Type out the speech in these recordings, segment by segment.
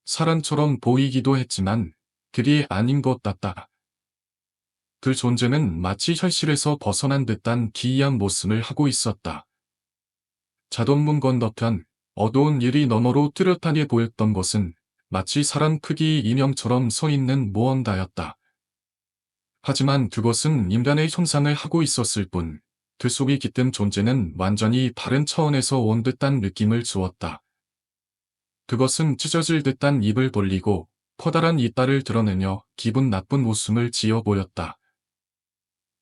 사람처럼 보이기도 했지만 그게 아닌 것 같다. 그 존재는 마치 현실에서 벗어난 듯한 기이한 모습을 하고 있었다. 자동문 건너편 어두운 유리 너머로 뚜렷하게 보였던 것은 마치 사람 크기의 인형처럼 서 있는 무언가였다. 하지만 그것은 인간의 형상을 하고 있었을 뿐, 그 속에 깃든 존재는 완전히 다른 차원에서 온 듯한 느낌을 주었다. 그것은 찢어질 듯한 입을 벌리고 커다란 이빨을 드러내며 기분 나쁜 웃음을 지어 보였다.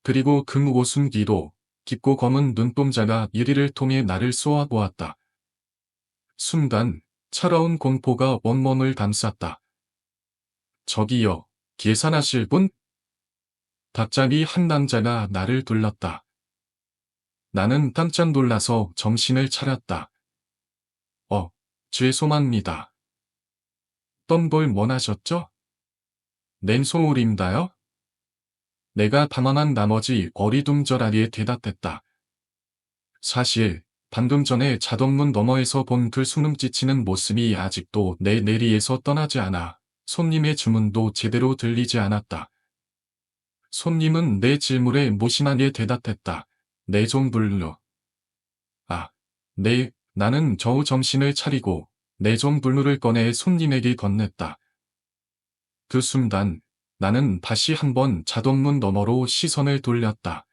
그리고 그 웃음 뒤로 깊고 검은 눈동자가 유리를 통해 나를 쏘아보았다. 순간 차가운 공포가 온몸을 감쌌다. 저기요, 계산하실 분? 갑자기 한 남자가 나를 불렀다. 나는 깜짝 놀라서 정신을 차렸다. 어, 죄송합니다. 어떤 걸 원하셨죠? 냉소울입니다요? 내가 당황한 나머지 어리둥절하게 대답했다. 사실 방금 전에 자동문 너머에서 본 그 수능지치는 모습이 아직도 내 뇌리에서 떠나지 않아 손님의 주문도 제대로 들리지 않았다. 손님은 내 질문에 무심하게 대답했다. 네 종불로. 아, 네, 나는 겨우 정신을 차리고 네 종불루를 꺼내 손님에게 건넸다. 그 순간 나는 다시 한번 자동문 너머로 시선을 돌렸다.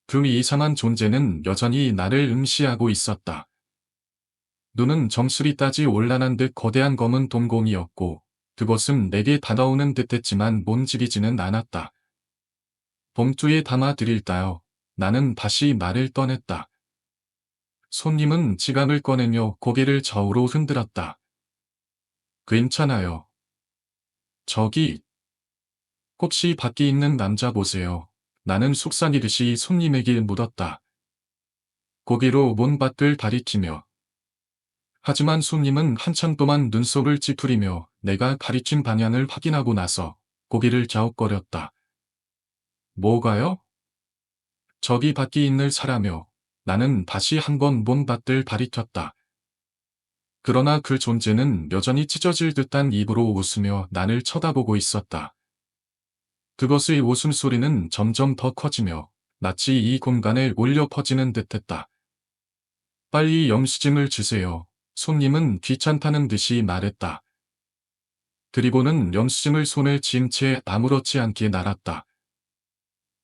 그 이상한 존재는 여전히 나를 응시하고 있었다. 눈은 정수리 따지 올라난 듯 거대한 검은 동공이었고 그것은 내게 다가오는 듯했지만 몸집이지는 않았다. 봉투에 담아 드릴까요? 나는 다시 말을 꺼냈다. 손님은 지갑을 꺼내며 고개를 좌우로 흔들었다. 괜찮아요. 저기, 혹시 밖에 있는 남자 보세요. 나는 속삭이듯이 손님에게 물었다. 고개로 문밖을 가리키며. 하지만 손님은 한참 동안 눈썹을 찌푸리며 내가 가리킨 방향을 확인하고 나서 고개를 갸웃거렸다. 뭐가요? 저기 밖에 있는 사람이요. 나는 다시 한번 문밖을 가리켰다. 그러나 그 존재는 여전히 찢어질 듯한 입으로 웃으며 나를 쳐다보고 있었다. 그것의 웃음소리는 점점 더 커지며 마치 이 공간에 울려 퍼지는 듯했다. 빨리 영수증을 주세요. 손님은 귀찮다는 듯이 말했다. 그리고는 영수증을 손에 쥔 채 아무렇지 않게 날았다.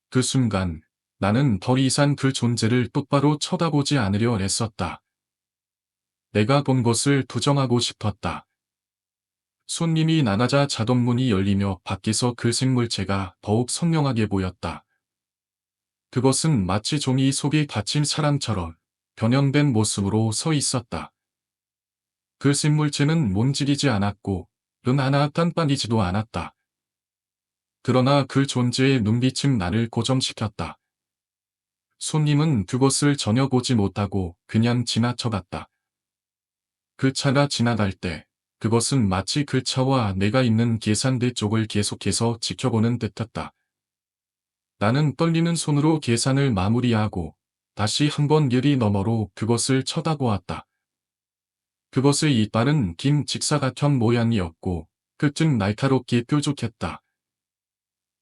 그 순간 나는 더 이상 그 존재를 똑바로 쳐다보지 않으려 애썼다. 내가 본 것을 부정하고 싶었다. 손님이 나가자 자동문이 열리며 밖에서 그 생물체가 더욱 선명하게 보였다. 그것은 마치 종이 속에 갇힌 사람처럼 변형된 모습으로 서 있었다. 그 생물체는 움직이지 않았고 눈 하나 깜빡이지도 않았다. 그러나 그 존재의 눈빛은 나를 고정시켰다. 손님은 그것을 전혀 보지 못하고 그냥 지나쳐갔다. 그 차가 지나갈 때 그것은 마치 그 차와 내가 있는 계산대 쪽을 계속해서 지켜보는 듯했다. 나는 떨리는 손으로 계산을 마무리하고 다시 한번 유리 너머로 그것을 쳐다보았다. 그것의 이빨은 긴 직사각형 모양이었고 끝은 날카롭게 뾰족했다.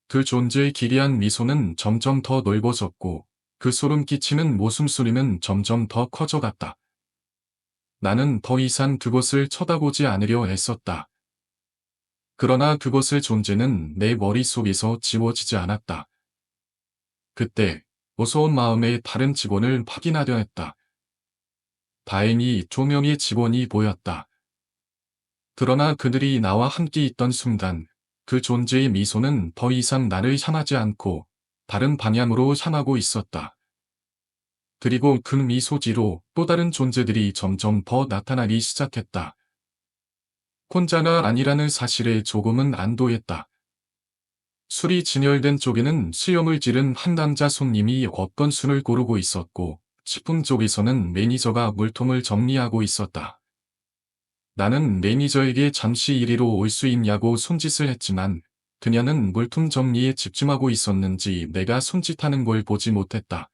그 존재의 기이한 미소는 점점 더 넓어졌고 그 소름 끼치는 웃음소리는 점점 더 커져갔다. 나는 더 이상 그것을 쳐다보지 않으려 애썼다. 그러나 그것의 존재는 내 머릿속에서 지워지지 않았다. 그때 무서운 마음에 다른 직원을 확인하려 했다. 다행히 조명의 직원이 보였다. 그러나 그들이 나와 함께 있던 순간 그 존재의 미소는 더 이상 나를 향하지 않고 다른 방향으로 향하고 있었다. 그리고 그 미소 뒤로 또 다른 존재들이 점점 더 나타나기 시작했다. 혼자가 아니라는 사실에 조금은 안도했다. 술이 진열된 쪽에는 수염을 지른 한 남자 손님이 어떤 술을 고르고 있었고 식품 쪽에서는 매니저가 물통을 정리하고 있었다. 나는 매니저에게 잠시 이리로 올 수 있냐고 손짓을 했지만 그녀는 물품 정리에 집중하고 있었는지 내가 손짓하는 걸 보지 못했다.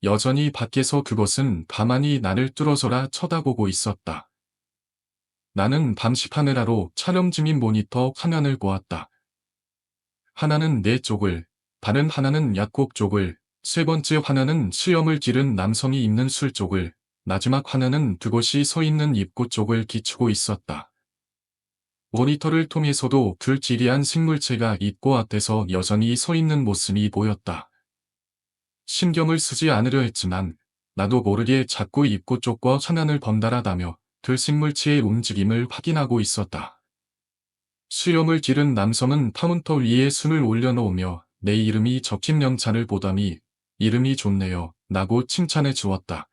여전히 밖에서 그것은 가만히 나를 뚫어져라 쳐다보고 있었다. 나는 밤시파네라로 촬영 중인 모니터 화면을 보았다. 하나는 내 쪽을, 다른 하나는 약국 쪽을, 세 번째 화면은 수염을 기른 남성이 입는 술 쪽을, 마지막 화면은 그곳이 서 있는 입구 쪽을 비추고 있었다. 모니터를 통해서도 불길이한 생물체가 입구 앞에서 여전히 서 있는 모습이 보였다. 신경을 쓰지 않으려 했지만 나도 모르게 자꾸 입구 쪽과 화면을 번갈아가며 그 생물체의 움직임을 확인하고 있었다. 수염을 기른 남성은 카운터 위에 손을 올려놓으며 내 이름이 적힌 명찰을 보더니 이름이 좋네요 라고 칭찬해 주었다.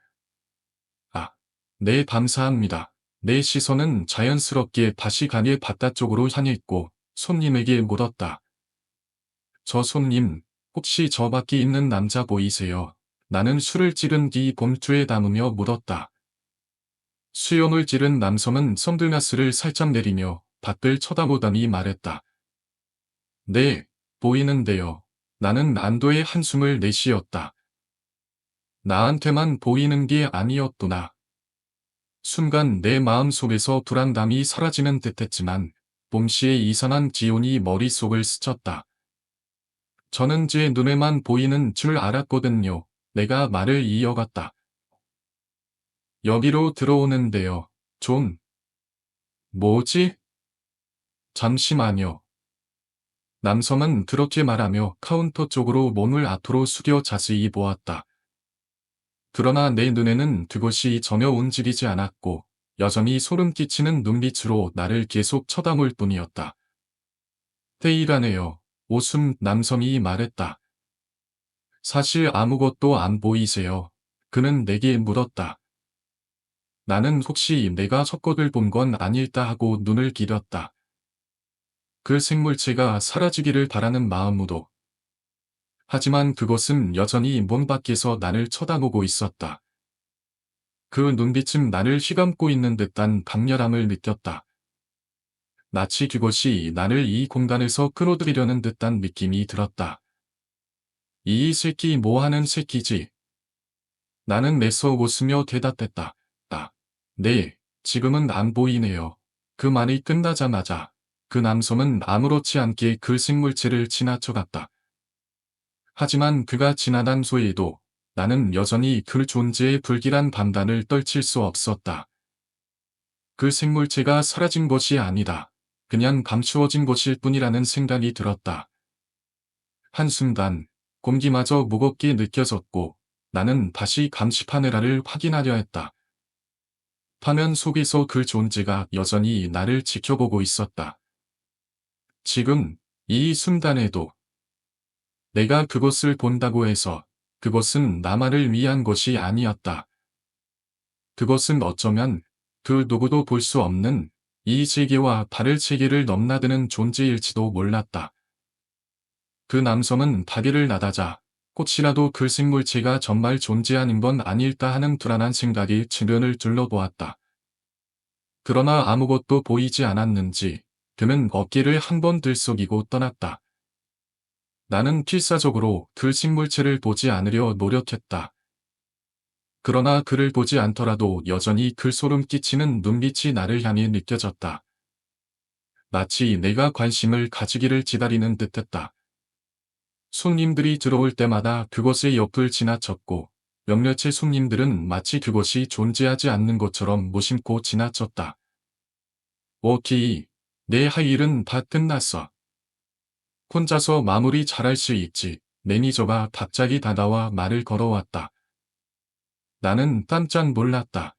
아, 네 감사합니다. 내 시선은 자연스럽게 다시 가게 바깥쪽으로 향했고 손님에게 물었다. 저 손님, 혹시 저 밖에 있는 남자 보이세요? 나는 술을 찌른 뒤 봉투에 담으며 물었다. 수염을 기른 남성은 선글라스를 살짝 내리며 밖을 쳐다보더니 말했다. 네, 보이는데요. 나는 안도의 한숨을 내쉬었다. 나한테만 보이는 게 아니었구나. 순간 내 마음속에서 불안감이 사라지는 듯했지만 동시에 이상한 기운이 머릿속을 스쳤다. 저는 제 눈에만 보이는 줄 알았거든요. 내가 말을 이어갔다. 여기로 들어오는데요. 좀. 뭐지? 잠시만요. 남성은 그렇게 말하며 카운터 쪽으로 몸을 앞으로 숙여 자세히 보았다. 그러나 내 눈에는 그것이 전혀 움직이지 않았고 여전히 소름 끼치는 눈빛으로 나를 계속 쳐다볼 뿐이었다. 테일하네요. 오숨 남성이 말했다. 사실 아무것도 안 보이세요. 그는 내게 물었다. 나는 혹시 내가 헛것을 본 건 아닐까 하고 눈을 기렸다. 그 생물체가 사라지기를 바라는 마음으로. 하지만 그것은 여전히 문 밖에서 나를 쳐다보고 있었다. 그 눈빛은 나를 휘감고 있는 듯한 강렬함을 느꼈다. 마치 그것이 나를 이 공간에서 끌어들이려는 듯한 느낌이 들었다. 이 새끼 뭐하는 새끼지? 나는 매서 웃으며 대답했다. 네, 지금은 안 보이네요. 그 말이 끝나자마자 그 남성은 아무렇지 않게 그 생물체를 지나쳐갔다. 하지만 그가 지나간 후에도 나는 여전히 그 존재의 불길한 판단을 떨칠 수 없었다. 그 생물체가 사라진 것이 아니다. 그냥 감추어진 것일 뿐이라는 생각이 들었다. 한순간 공기마저 무겁게 느껴졌고 나는 다시 감시파네라를 확인하려 했다. 화면 속에서 그 존재가 여전히 나를 지켜보고 있었다. 지금 이 순간에도 내가 그것을 본다고 해서 그것은 나만을 위한 것이 아니었다. 그것은 어쩌면 그 누구도 볼 수 없는 이 세계와 다른 세계를 넘나드는 존재일지도 몰랐다. 그 남성은 다리를 나다자 혹시라도 그 생물체가 정말 존재하는 건 아닐까 하는 불안한 생각이 주변을 둘러보았다. 그러나 아무것도 보이지 않았는지 그는 어깨를 한 번 들썩이고 떠났다. 나는 필사적으로 그 생물체를 보지 않으려 노력했다. 그러나 그를 보지 않더라도 여전히 그 소름 끼치는 눈빛이 나를 향해 느껴졌다. 마치 내가 관심을 가지기를 기다리는 듯했다. 손님들이 들어올 때마다 그곳의 옆을 지나쳤고 몇몇의 손님들은 마치 그것이 존재하지 않는 것처럼 무심코 지나쳤다. 오케이, 내 할 일은 다 끝났어. 혼자서 마무리 잘할 수 있지. 매니저가 갑자기 다가와 말을 걸어왔다. 나는 깜짝 놀랐다.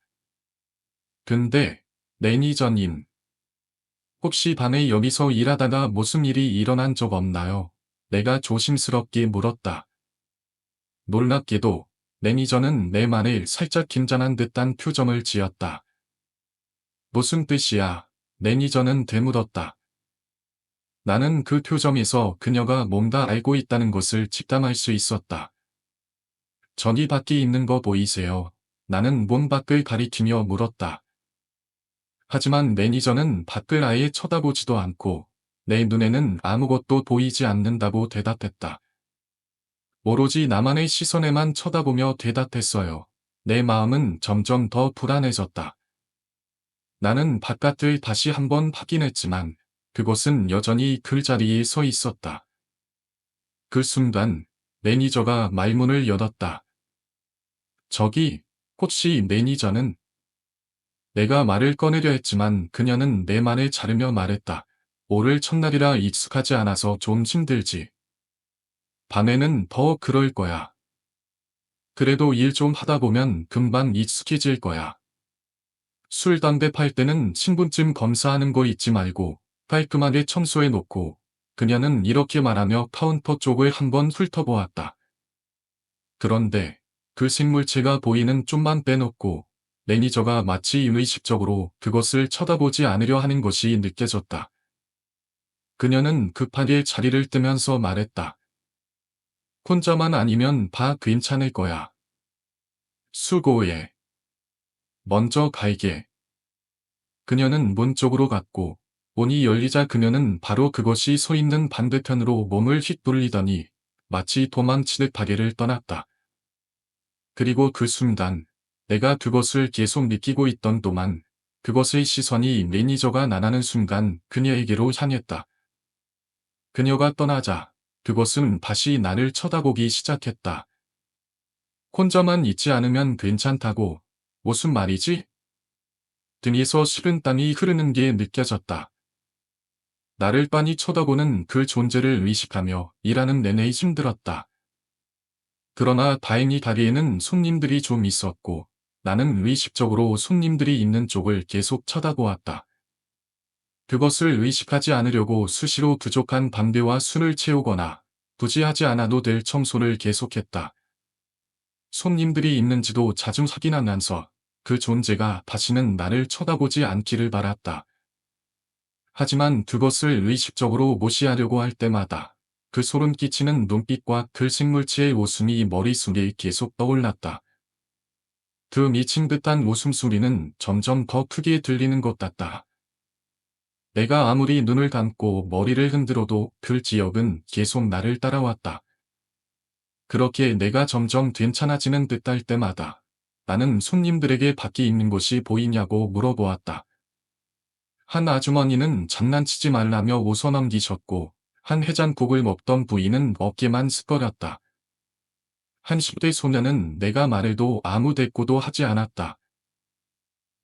근데, 매니저님. 혹시 밤에 여기서 일하다가 무슨 일이 일어난 적 없나요? 내가 조심스럽게 물었다. 놀랍게도 매니저는 내 말에 살짝 긴장한 듯한 표정을 지었다. 무슨 뜻이야? 매니저는 되물었다. 나는 그 표정에서 그녀가 뭔가 알고 있다는 것을 직감할 수 있었다. 저기 밖에 있는 거 보이세요? 나는 문 밖을 가리키며 물었다. 하지만 매니저는 밖을 아예 쳐다보지도 않고 내 눈에는 아무것도 보이지 않는다고 대답했다. 오로지 나만의 시선에만 쳐다보며 대답했어요. 내 마음은 점점 더 불안해졌다. 나는 바깥을 다시 한번 확인했지만 그곳은 여전히 그 자리에 서 있었다. 그 순간 매니저가 말문을 열었다. 저기, 혹시 매니저는? 내가 말을 꺼내려 했지만 그녀는 내 말을 자르며 말했다. 오늘 첫날이라 익숙하지 않아서 좀 힘들지. 밤에는 더 그럴 거야. 그래도 일 좀 하다 보면 금방 익숙해질 거야. 술, 담배 팔 때는 신분증 검사하는 거 잊지 말고 깔끔하게 청소해 놓고. 그녀는 이렇게 말하며 카운터 쪽을 한번 훑어보았다. 그런데 그 생물체가 보이는 쪽만 빼놓고 매니저가 마치 의식적으로 그것을 쳐다보지 않으려 하는 것이 느껴졌다. 그녀는 급하게 자리를 뜨면서 말했다. 혼자만 아니면 다 괜찮을 거야. 수고해. 먼저 갈게. 그녀는 문 쪽으로 갔고 문이 열리자 그녀는 바로 그것이 서 있는 반대편으로 몸을 휙돌리더니 마치 도망치듯 가게를 떠났다. 그리고 그 순간 내가 그것을 계속 느끼고 있던 동안 그것의 시선이 매니저가 나가는 순간 그녀에게로 향했다. 그녀가 떠나자 그것은 다시 나를 쳐다보기 시작했다. 혼자만 있지 않으면 괜찮다고. 무슨 말이지? 등에서 식은땀이 흐르는 게 느껴졌다. 나를 빤히 쳐다보는 그 존재를 의식하며 일하는 내내 힘들었다. 그러나 다행히 가게에는 손님들이 좀 있었고 나는 의식적으로 손님들이 있는 쪽을 계속 쳐다보았다. 그것을 의식하지 않으려고 수시로 부족한 담배와 술을 채우거나 굳이 하지 않아도 될 청소를 계속했다. 손님들이 있는지도 자주 확인하면서 그 존재가 다시는 나를 쳐다보지 않기를 바랐다. 하지만 그것을 의식적으로 무시하려고 할 때마다 그 소름 끼치는 눈빛과 그 생물체의 웃음이 머릿속에 계속 떠올랐다. 그 미친 듯한 웃음소리는 점점 더 크게 들리는 것 같다. 내가 아무리 눈을 감고 머리를 흔들어도 그 기억은 계속 나를 따라왔다. 그렇게 내가 점점 괜찮아지는 듯할 때마다 나는 손님들에게 밖에 있는 곳이 보이냐고 물어보았다. 한 아주머니는 장난치지 말라며 웃어넘기셨고 한 해장국을 먹던 부인은 어깨만 스끌었다. 한 10대 소녀는 내가 말해도 아무 대꾸도 하지 않았다.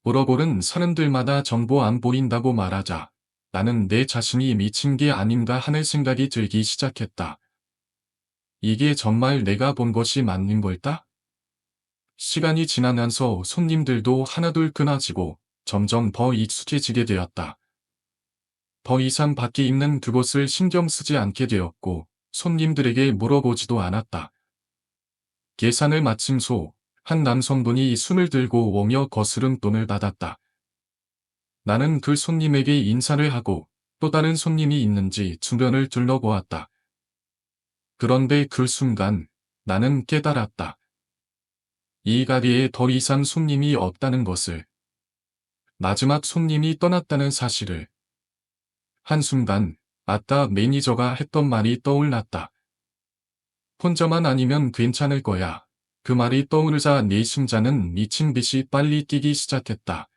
물어보는 사람들마다 정보 안 보인다고 말하자 나는 내 자신이 미친 게 아닌가 하는 생각이 들기 시작했다. 이게 정말 내가 본 것이 맞는 걸까? 시간이 지나면서 손님들도 하나둘 끊어지고 점점 더 익숙해지게 되었다. 더 이상 밖에 있는 그곳을 신경 쓰지 않게 되었고 손님들에게 물어보지도 않았다. 계산을 마친 후 한 남성분이 숨을 들고 오며 거스름 돈을 받았다. 나는 그 손님에게 인사를 하고 또 다른 손님이 있는지 주변을 둘러보았다. 그런데 그 순간 나는 깨달았다. 이 가게에 더 이상 손님이 없다는 것을. 마지막 손님이 떠났다는 사실을. 한순간 아까 매니저가 했던 말이 떠올랐다. 혼자만 아니면 괜찮을 거야. 그 말이 떠오르자 내 심장은 미친 듯이 빨리 뛰기 시작했다.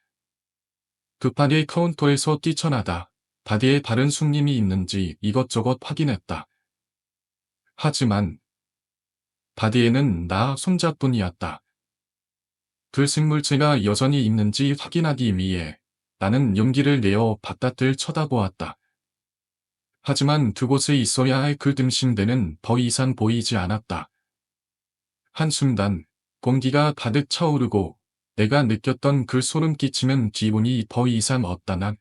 급하게 카운터에서 뛰쳐나다 가게에 다른 손님이 있는지 이것저것 확인했다. 하지만 가게에는 나 혼자뿐이었다. 그 생물체가 여전히 있는지 확인하기 위해 나는 용기를 내어 바깥을 쳐다보았다. 하지만 그곳에 있어야 할 그 등신대는 더 이상 보이지 않았다. 한순간 공기가 가득 차오르고 내가 느꼈던 그 소름 끼치는 기분이 더 이상 없다.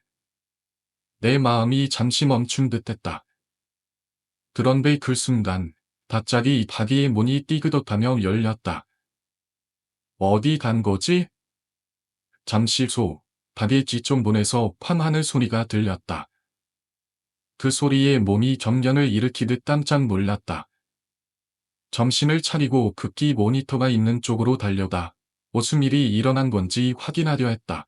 내 마음이 잠시 멈춘 듯했다. 그런데 그 순간 갑자기 가게의 문이 띠그덕하며 열렸다. 어디 간 거지? 잠시 후 가게 뒤쪽 문에서 팜하는 소리가 들렸다. 그 소리에 몸이 경련을 일으키듯 깜짝 놀랐다. 정신을 차리고 급기 모니터가 있는 쪽으로 달려가 무슨 일이 일어난 건지 확인하려 했다.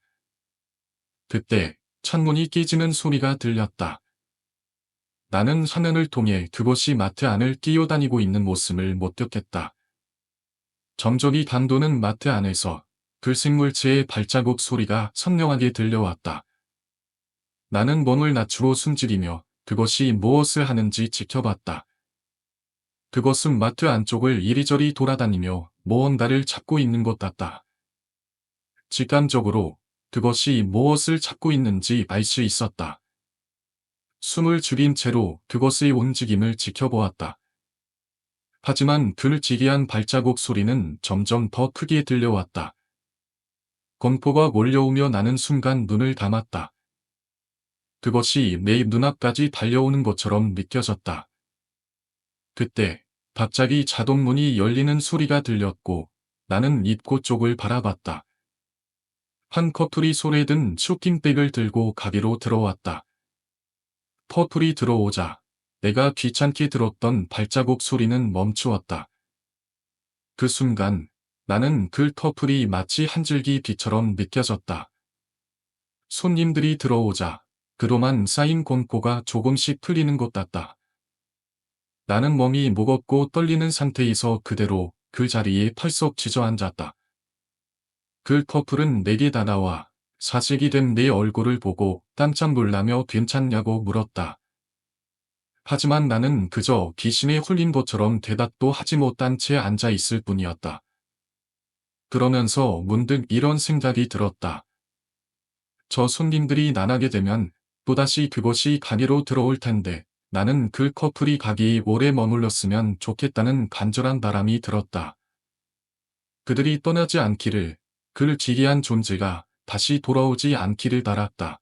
그때 창문이 깨지는 소리가 들렸다. 나는 화면을 통해 그곳이 마트 안을 뛰어다니고 있는 모습을 목격했다. 점점이 감도는 마트 안에서 그 생물체의 발자국 소리가 선명하게 들려왔다. 나는 몸을 낮추고 숨지리며 그것이 무엇을 하는지 지켜봤다. 그것은 마트 안쪽을 이리저리 돌아다니며 무언가를 찾고 있는 것 같다. 직감적으로 그것이 무엇을 찾고 있는지 알 수 있었다. 숨을 죽인 채로 그것의 움직임을 지켜보았다. 하지만 그 지기한 발자국 소리는 점점 더 크게 들려왔다. 공포가 몰려오며 나는 순간 눈을 감았다. 그것이 내 눈앞까지 달려오는 것처럼 느껴졌다. 그때 갑자기 자동문이 열리는 소리가 들렸고 나는 입구 쪽을 바라봤다. 한 커플이 손에 든 쇼핑백을 들고 가게로 들어왔다. 커플이 들어오자 내가 귀찮게 들었던 발자국 소리는 멈추었다. 그 순간 나는 그 커플이 마치 한 줄기 빛처럼 느껴졌다. 손님들이 들어오자 그동안 쌓인 공포가 조금씩 풀리는 것 같다. 나는 몸이 무겁고 떨리는 상태에서 그대로 그 자리에 펄썩 지저앉았다. 그 커플은 내게 다가와 사색이 된 내 얼굴을 보고 깜짝 놀라며 괜찮냐고 물었다. 하지만 나는 그저 귀신에 홀린 것처럼 대답도 하지 못한 채 앉아 있을 뿐이었다. 그러면서 문득 이런 생각이 들었다. 저 손님들이 나가게 되면 또다시 그곳이 가게로 들어올 텐데 나는 그 커플이 가게에 오래 머물렀으면 좋겠다는 간절한 바람이 들었다. 그들이 떠나지 않기를, 그 기이한 존재가 다시 돌아오지 않기를 바랐다.